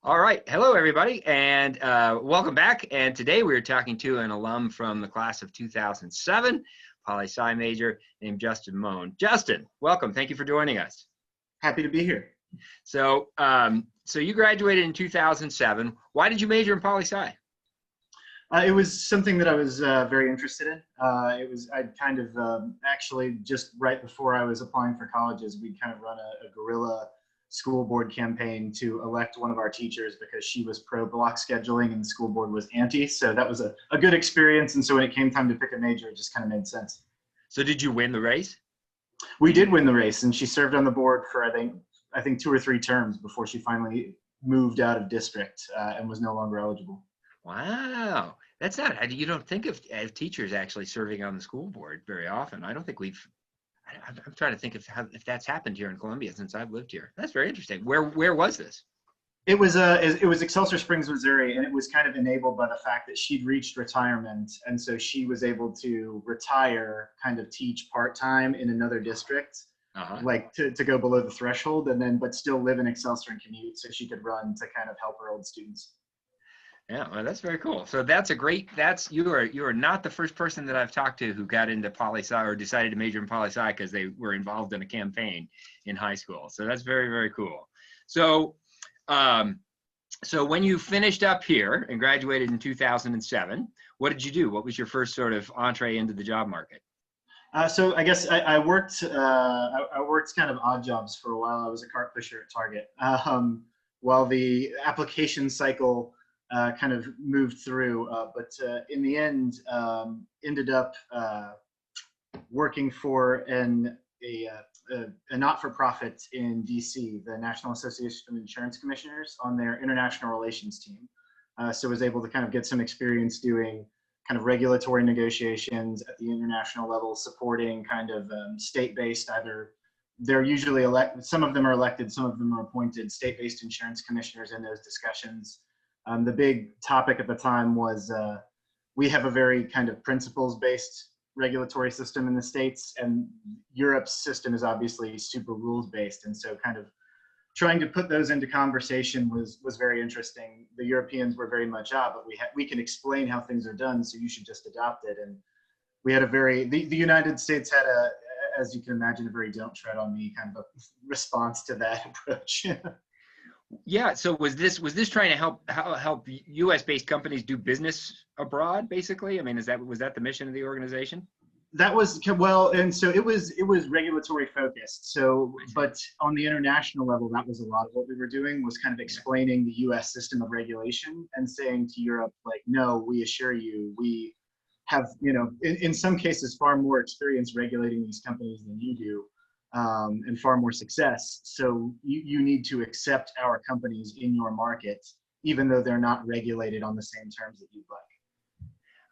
All right. Hello, everybody, and welcome back. And today we're talking to an alum from the class of 2007, Poli Sci major named Justin Mohn. Justin, welcome. Thank you for joining us. Happy to be here. So, so you graduated in 2007. Why did you major in Poli Sci? It was something that I was very interested in. I'd kind of actually just right before I was applying for colleges, we'd kind of run a guerrilla school board campaign to elect one of our teachers because she was pro block scheduling and the school board was anti. So that was a good experience. And so when it came time to pick a major, it just kind of made sense. So did you win the race? We did win the race, and she served on the board for I think 2 or 3 terms before she finally moved out of district and was no longer eligible. Wow. That's not, you don't think of teachers actually serving on the school board very often. I don't think I'm trying to think if that's happened here in Columbia since I've lived here. That's very interesting. Where was this? It was Excelsior Springs, Missouri, and it was kind of enabled by the fact that she'd reached retirement, and so she was able to retire, kind of teach part-time in another district, like to go below the threshold, and then but still live in Excelsior and commute, so she could run to kind of help her old students. Yeah, well, that's very cool. So you are not the first person that I've talked to who got into Poli Sci or decided to major in Poli Sci because they were involved in a campaign in high school. So that's very, very cool. So, so when you finished up here and graduated in 2007, what did you do? What was your first sort of entree into the job market? So I guess I worked kind of odd jobs for a while. I was a cart pusher at Target while the application cycle kind of moved through, but in the end, ended up working for a not-for-profit in DC, the National Association of Insurance Commissioners, on their international relations team. So I was able to kind of get some experience doing kind of regulatory negotiations at the international level, supporting kind of state-based, either they're usually elected, some of them are elected, some of them are appointed state-based insurance commissioners in those discussions. The big topic at the time was we have a very kind of principles-based regulatory system in the States, and Europe's system is obviously super rules-based, and so kind of trying to put those into conversation was very interesting. The Europeans were very much, but we can explain how things are done, so you should just adopt it. And we had the United States had as you can imagine, a very don't tread on me kind of a response to that approach. Yeah. So was this trying to help U.S. based companies do business abroad, basically? I mean, was that the mission of the organization? That was, well, and so it was regulatory focused. So, but on the international level, that was a lot of what we were doing, was kind of explaining the U.S. system of regulation and saying to Europe, like, no, we assure you, we have, in some cases, far more experience regulating these companies than you do. And far more success. So you need to accept our companies in your market, even though they're not regulated on the same terms that you'd like.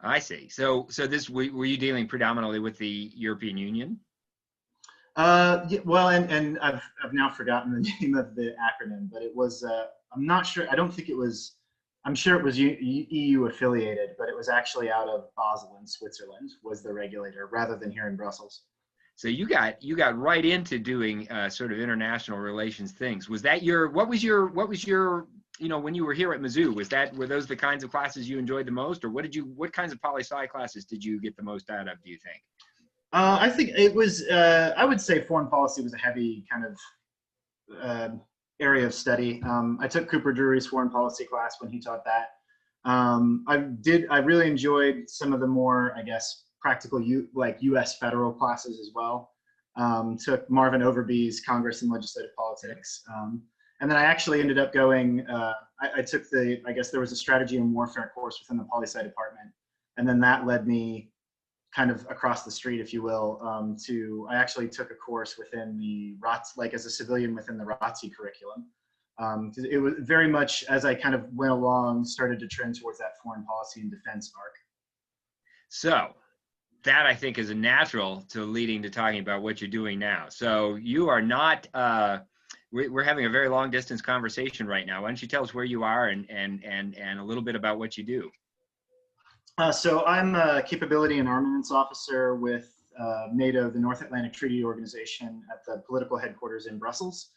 I see. So were you dealing predominantly with the European Union? Yeah, well, and I've now forgotten the name of the acronym, but it was, I'm not sure. I don't think it was, I'm sure it was EU affiliated, but it was actually out of Basel in Switzerland was the regulator rather than here in Brussels. So you got right into doing sort of international relations things. Was that what was your when you were here at Mizzou, were those the kinds of classes you enjoyed the most, or what kinds of Poli Sci classes did you get the most out of, do you think? I think it was I would say foreign policy was a heavy kind of area of study. I took Cooper Drury's foreign policy class when he taught that. I really enjoyed some of the more, I guess, practical U.S. federal classes as well. Took Marvin Overby's Congress and Legislative Politics. And then I actually ended up going, I took I guess there was a strategy and warfare course within the Poli Sci department. And then that led me kind of across the street, if you will, I actually took a course within the ROTC, like as a civilian within the ROTC curriculum. It was very much, as I kind of went along, started to trend towards that foreign policy and defense arc. So that, I think, is a natural to leading to talking about what you're doing now. So you are not, we're having a very long distance conversation right now. Why don't you tell us where you are and a little bit about what you do? So I'm a capability and armaments officer with NATO, the North Atlantic Treaty Organization, at the political headquarters in Brussels.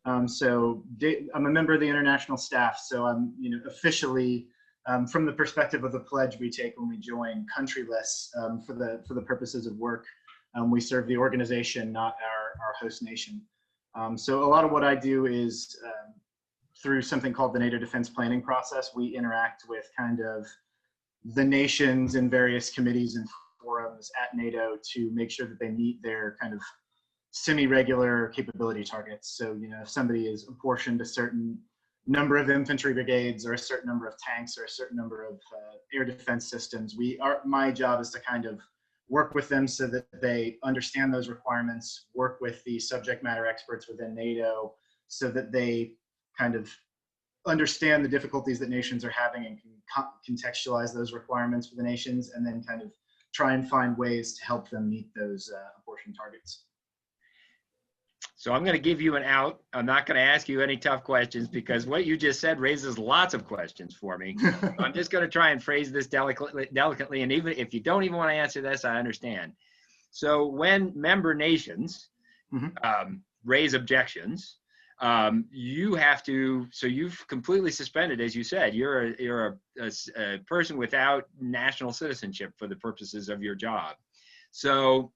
I'm a member of the international staff, so I'm, officially, from the perspective of the pledge we take when we join, countryless for the purposes of work. We serve the organization, not our host nation. So a lot of what I do is through something called the NATO defense planning process. We interact with kind of the nations in various committees and forums at NATO to make sure that they meet their kind of semi-regular capability targets. So, if somebody is apportioned a certain number of infantry brigades or a certain number of tanks or a certain number of air defense systems, my job is to kind of work with them so that they understand those requirements, work with the subject matter experts within NATO so that they kind of understand the difficulties that nations are having and can contextualize those requirements for the nations, and then kind of try and find ways to help them meet those apportioned targets. So I'm going to give you an out. I'm not going to ask you any tough questions because what you just said raises lots of questions for me. I'm just going to try and phrase this delicately, and even if you don't even want to answer this, I understand. So when member nations raise objections, you have to, so you've completely suspended, as you said, you're a person without national citizenship for the purposes of your job. So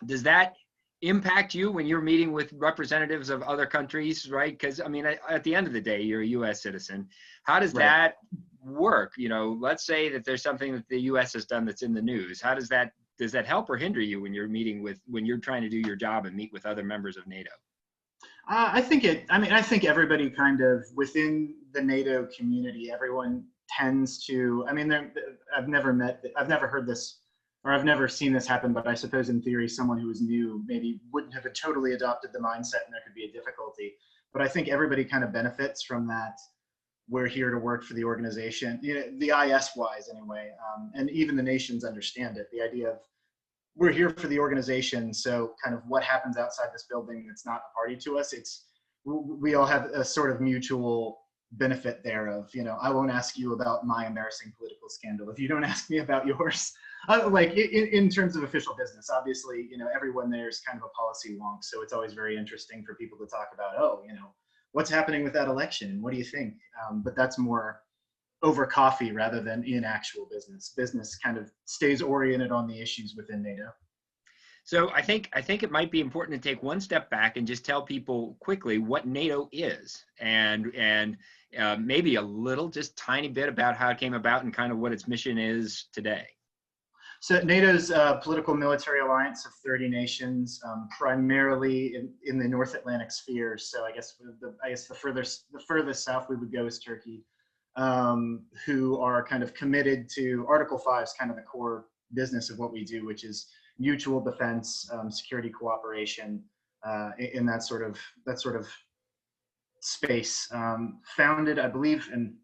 does that impact you when you're meeting with representatives of other countries, right? Because I mean, at the end of the day, you're a U.S. citizen. How does that work? Let's say that there's something that the U.S. has done that's in the news. How does that help or hinder you when you're trying to do your job and meet with other members of NATO? I think everybody kind of within the NATO community, everyone tends to, I've never heard this, or I've never seen this happen, but I suppose in theory, someone who is new maybe wouldn't have totally adopted the mindset and there could be a difficulty. But I think everybody kind of benefits from that. We're here to work for the organization, the IS wise anyway. And even the nations understand it. The idea of we're here for the organization. So kind of what happens outside this building that's not a party to us, we all have a sort of mutual benefit there of, I won't ask you about my embarrassing political scandal if you don't ask me about yours. Like in terms of official business, obviously, everyone there's kind of a policy wonk. So it's always very interesting for people to talk about, what's happening with that election? What do you think? But that's more over coffee rather than in actual business. Business kind of stays oriented on the issues within NATO. So I think it might be important to take one step back and just tell people quickly what NATO is, and maybe a little, just tiny bit about how it came about and kind of what its mission is today. So NATO's a political military alliance of 30 nations, primarily in the North Atlantic sphere. So I guess the furthest south we would go is Turkey, who are kind of committed to Article 5 is kind of the core business of what we do, which is mutual defense, security cooperation in that sort of space. Founded, I believe, and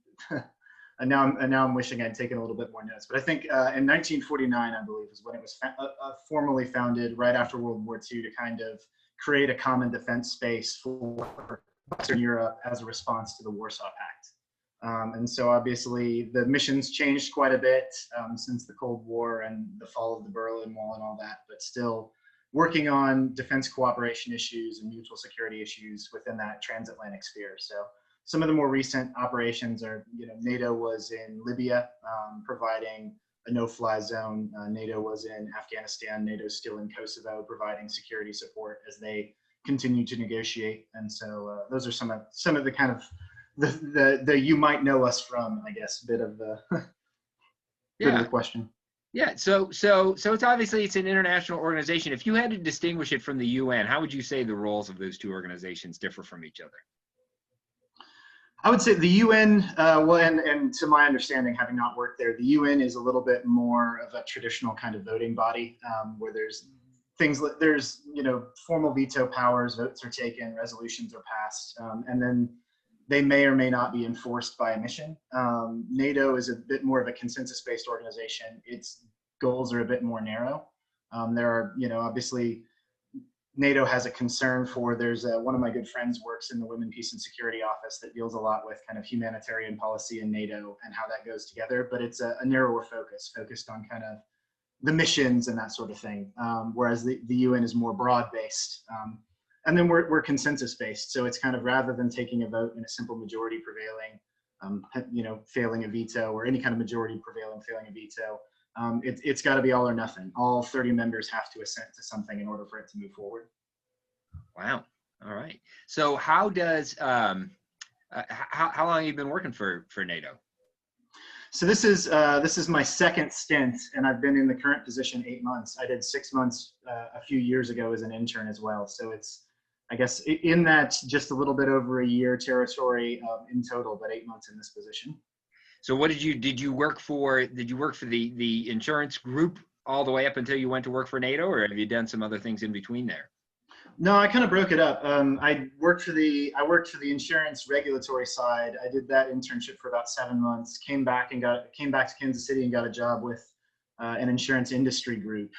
now I'm wishing I'd taken a little bit more notes, but I think in 1949, I believe, is when it was formally founded, right after World War II, to kind of create a common defense space for Western Europe as a response to the Warsaw Pact. And so obviously the missions changed quite a bit since the Cold War and the fall of the Berlin Wall and all that, but still working on defense cooperation issues and mutual security issues within that transatlantic sphere. So some of the more recent operations are, NATO was in Libya, providing a no-fly zone. NATO was in Afghanistan. NATO's still in Kosovo, providing security support as they continue to negotiate. And so those are some of the kind of the you might know us from, I guess, bit of the bit of the question. Yeah. So it's obviously it's an international organization. If you had to distinguish it from the UN, how would you say the roles of those two organizations differ from each other? I would say the UN, and to my understanding, having not worked there, the UN is a little bit more of a traditional kind of voting body, where there's things like there's formal veto powers, votes are taken, resolutions are passed, and then they may or may not be enforced by a mission. NATO is a bit more of a consensus-based organization. Its goals are a bit more narrow. There are, obviously, NATO has a concern for, one of my good friends works in the Women, Peace and Security Office that deals a lot with kind of humanitarian policy in NATO and how that goes together, but it's a narrower focus, focused on kind of the missions and that sort of thing, whereas the UN is more broad-based. and then we're consensus based. So it's kind of, rather than taking a vote in a simple majority prevailing, failing a veto, or any kind of majority prevailing, failing a veto, it's got to be all or nothing. All 30 members have to assent to something in order for it to move forward. Wow. All right. So how does, how long have you been working for NATO? So this is my second stint, and I've been in the current position 8 months. I did 6 months a few years ago as an intern as well. So it's, I guess, in that just a little bit over a year territory in total, but 8 months in this position. So what did you work for the insurance group all the way up until you went to work for NATO, or have you done some other things in between there? No, I kind of broke it up. I worked for the insurance regulatory side. I did that internship for about 7 months. Came back to Kansas City and got a job with an insurance industry group.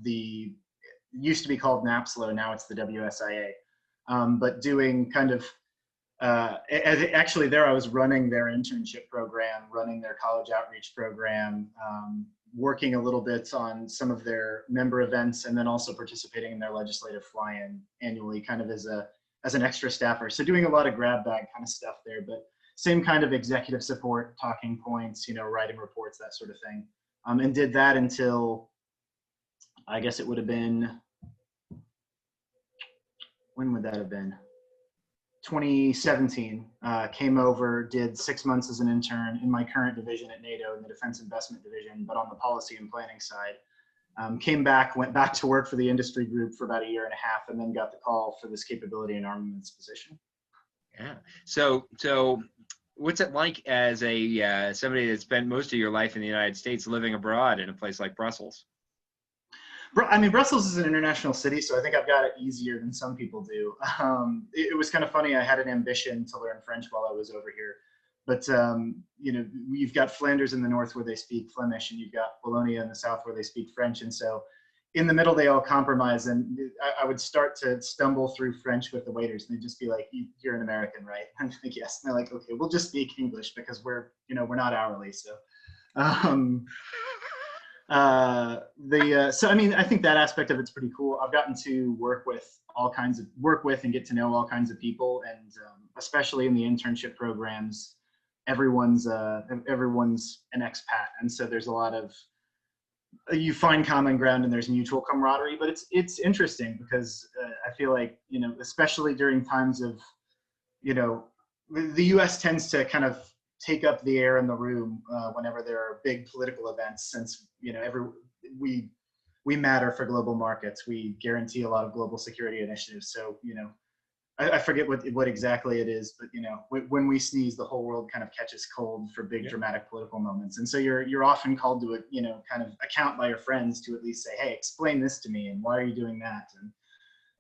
It used to be called NAPSLO. Now it's the WSIA. But doing kind of actually there, I was running their internship program, running their college outreach program. Working a little bit on some of their member events, and then also participating in their legislative fly-in annually, kind of as an extra staffer. So doing a lot of grab bag kind of stuff there, but same kind of executive support, talking points, writing reports, that sort of thing. And did that until, I guess it would have been, when would that have been? 2017, came over, did 6 months as an intern in my current division at NATO in the Defense Investment Division, but on the policy and planning side. Came back, went back to work for the industry group for about a year and a half, and then got the call for this capability and armaments position. Yeah. So what's it like as a somebody that spent most of your life in the United States living abroad in a place like Brussels? I mean, Brussels is an international city, so I think I've got it easier than some people do. It was kind of funny. I had an ambition to learn French while I was over here, but you've got Flanders in the north where they speak Flemish, and you've got Wallonia in the south where they speak French, and so in the middle they all compromise. And I would start to stumble through French with the waiters, and they'd just be like, "You're an American, right?" I'm like, "Yes." And they're like, "Okay, we'll just speak English because we're not hourly." So. So I mean, I think that aspect of it's pretty cool. I've gotten to work with and get to know all kinds of people, and especially in the internship programs, everyone's an expat, and so there's a lot of, you find common ground and there's mutual camaraderie. But it's interesting because I feel like, especially during times of, the U.S. tends to kind of take up the air in the room whenever there are big political events, since we matter for global markets. We guarantee a lot of global security initiatives. So I forget what exactly it is, but when we sneeze, the whole world kind of catches cold for big dramatic political moments. And so you're often called to kind of account by your friends to at least say, "Hey, explain this to me, and why are you doing that?" And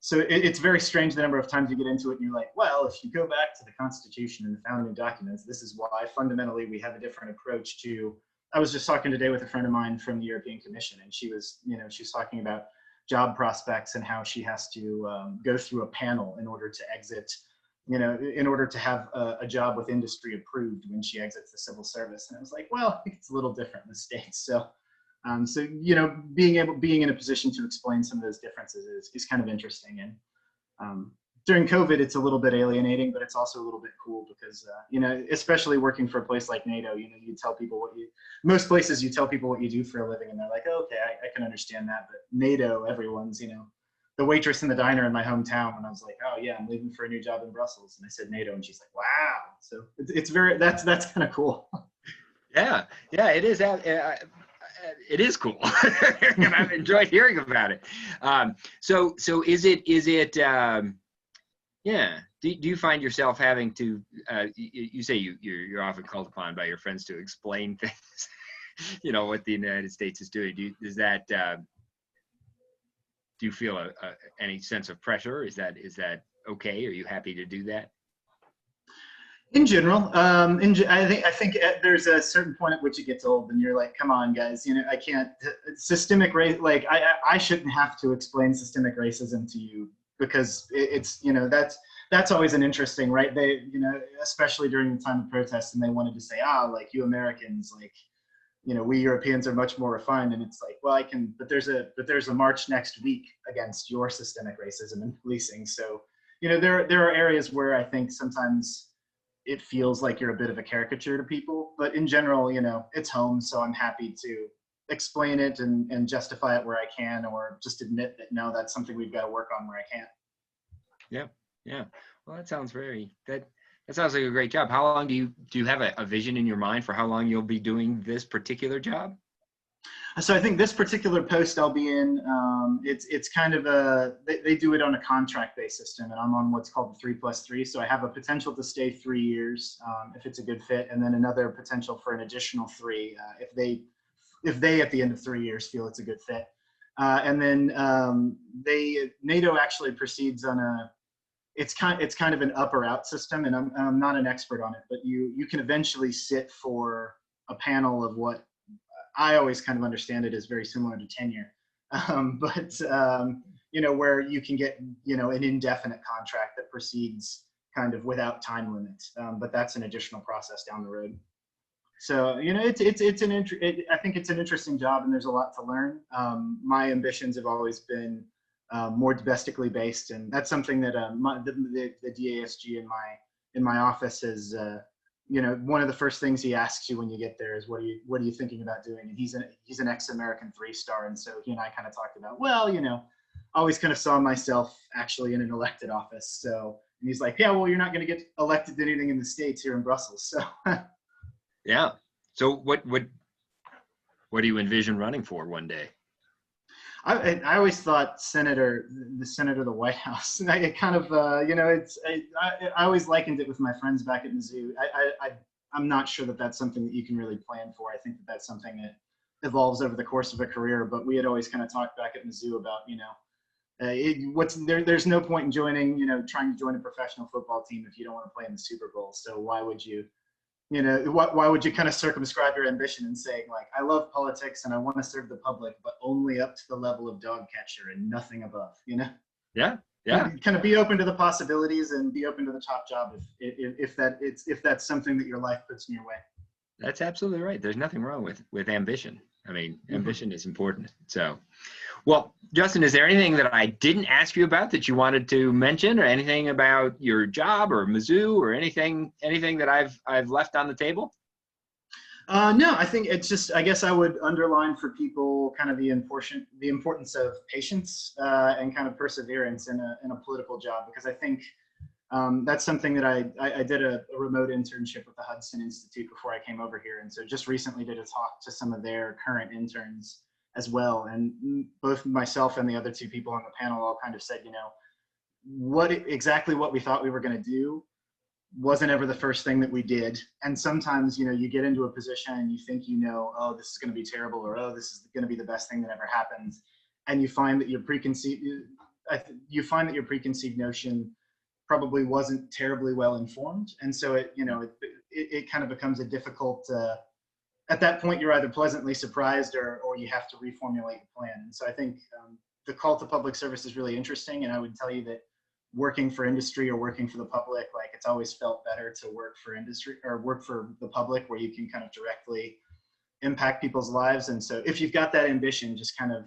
so it's very strange the number of times you get into it and you're like, well, if you go back to the Constitution and the founding documents, this is why fundamentally we have a different approach to. I was just talking today with a friend of mine from the European Commission, and she was talking about job prospects and how she has to go through a panel in order to exit, in order to have a job with industry approved when she exits the civil service. And I was like, well, I think it's a little different in the States. So. Being in a position to explain some of those differences is kind of interesting. And during COVID, it's a little bit alienating, but it's also a little bit cool because, especially working for a place like NATO, you tell people most places you tell people what you do for a living, and they're like, oh, okay, I can understand that. But NATO, everyone's, the waitress in the diner in my hometown, when I was like, oh yeah, I'm leaving for a new job in Brussels, and I said NATO, and she's like, wow. So it's very, that's kind of cool. Yeah, it is. It is cool, and I've enjoyed hearing about it. So is it? Yeah. Do you find yourself having to? You say you're often called upon by your friends to explain things. What the United States is doing. Do you feel any sense of pressure? Is that okay? Are you happy to do that? In general, I think there's a certain point at which it gets old, and you're like, come on, guys, I can't. Systemic race, like I shouldn't have to explain systemic racism to you, because it's that's always an interesting, right? They especially during the time of protests, and they wanted to say, like, you Americans, like we Europeans are much more refined, and it's like, well, but there's a march next week against your systemic racism and policing. So, there are areas where I think sometimes it feels like you're a bit of a caricature to people, but in general, it's home. So I'm happy to explain it and justify it where I can, or just admit that, no, that's something we've got to work on where I can't. Yeah. Yeah. Well, that sounds that sounds like a great job. How long do you have a vision in your mind for how long you'll be doing this particular job? So I think this particular post I'll be in, it's kind of they do it on a contract-based system, and I'm on what's called the 3+3. So I have a potential to stay 3 years if it's a good fit, and then another potential for an additional 3 if they at the end of 3 years feel it's a good fit. And then NATO actually proceeds on it's kind of an up or out system, and I'm not an expert on it, but you can eventually sit for a panel of what I always kind of understand it as very similar to tenure, where you can get an indefinite contract that proceeds kind of without time limit, but that's an additional process down the road. So I think it's an interesting job, and there's a lot to learn. My ambitions have always been more domestically based, and that's something that the DASG in my office is. One of the first things he asks you when you get there is, what are you thinking about doing? And he's an ex-American 3-star, and so he and I kind of talked about, well, I always kind of saw myself actually in an elected office. So, and he's like, yeah, well, you're not going to get elected to anything in the States here in Brussels. So. Yeah. So what do you envision running for one day? I always thought the Senate or the White House. And I kind of, I always likened it with my friends back at Mizzou. I'm not sure that that's something that you can really plan for. I think that that's something that evolves over the course of a career. But we had always kind of talked back at Mizzou about, there's no point in trying to join a professional football team if you don't want to play in the Super Bowl. So why would you? Why would you kind of circumscribe your ambition and say, like, I love politics and I want to serve the public, but only up to the level of dog catcher and nothing above, Yeah. Kind of be open to the possibilities and be open to the top job if that's something that your life puts in your way. That's absolutely right. There's nothing wrong with ambition. I mean, ambition is important. So, well, Justin, is there anything that I didn't ask you about that you wanted to mention, or anything about your job or Mizzou, or anything that I've left on the table? No, I think it's just, I guess I would underline for people kind of the importance of patience and kind of perseverance in a political job, because I think that's something that I did a remote internship with the Hudson Institute before I came over here. And so just recently did a talk to some of their current interns as well. And both myself and the other 2 people on the panel all kind of said, exactly what we thought we were going to do wasn't ever the first thing that we did. And sometimes, you get into a position and you think, oh, this is going to be terrible, or, oh, this is going to be the best thing that ever happens. And you find that your preconceived notion probably wasn't terribly well informed. And so it kind of becomes a difficult, at that point, you're either pleasantly surprised or you have to reformulate the plan. And so I think the call to public service is really interesting. And I would tell you that working for industry or working for the public, like, it's always felt better to work for industry or work for the public, where you can kind of directly impact people's lives. And so if you've got that ambition, just kind of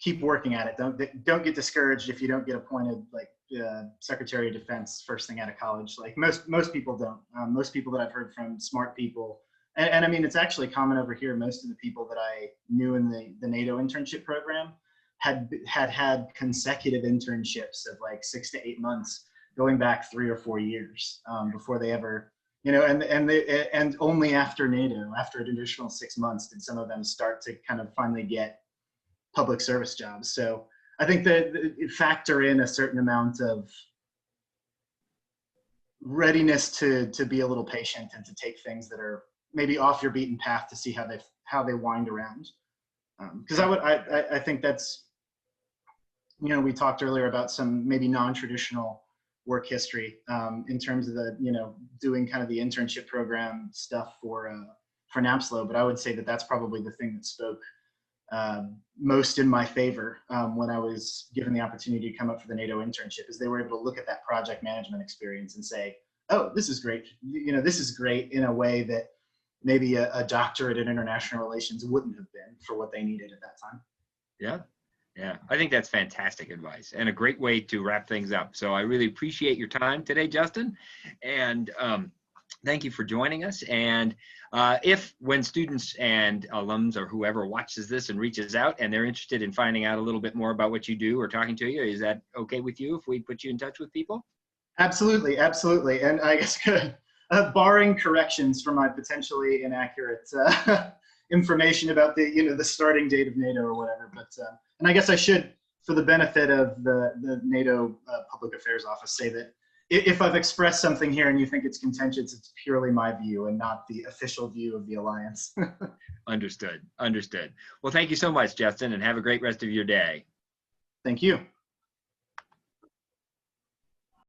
keep working at it. Don't get discouraged if you don't get appointed like Secretary of Defense first thing out of college. Like most people don't. Most people that I've heard from, smart people, and I mean, it's actually common over here. Most of the people that I knew in the NATO internship program had consecutive internships of like 6 to 8 months, going back 3 or 4 years before they ever, and only after NATO, after an additional 6 months, did some of them start to kind of finally get public service jobs. So I think that it factor in a certain amount of readiness to be a little patient and to take things that are maybe off your beaten path to see how they wind around. Because I think that's, we talked earlier about some maybe non-traditional work history in terms of the, doing kind of the internship program stuff for NAPSLO, but I would say that that's probably the thing that spoke most in my favor when I was given the opportunity to come up for the NATO internship, is they were able to look at that project management experience and say, oh, this is great. This is great in a way that maybe a doctorate in international relations wouldn't have been for what they needed at that time. Yeah. Yeah, I think that's fantastic advice and a great way to wrap things up. So I really appreciate your time today, Justin, and thank you for joining us. And when students and alums or whoever watches this and reaches out and they're interested in finding out a little bit more about what you do or talking to you, is that okay with you if we put you in touch with people? Absolutely, absolutely. And I guess barring corrections for my potentially inaccurate information about the starting date of NATO or whatever, but and I guess I should, for the benefit of the NATO Public Affairs Office, say that if I've expressed something here and you think it's contentious, it's purely my view and not the official view of the alliance. Understood. Understood. Well, thank you so much, Justin, and have a great rest of your day. Thank you.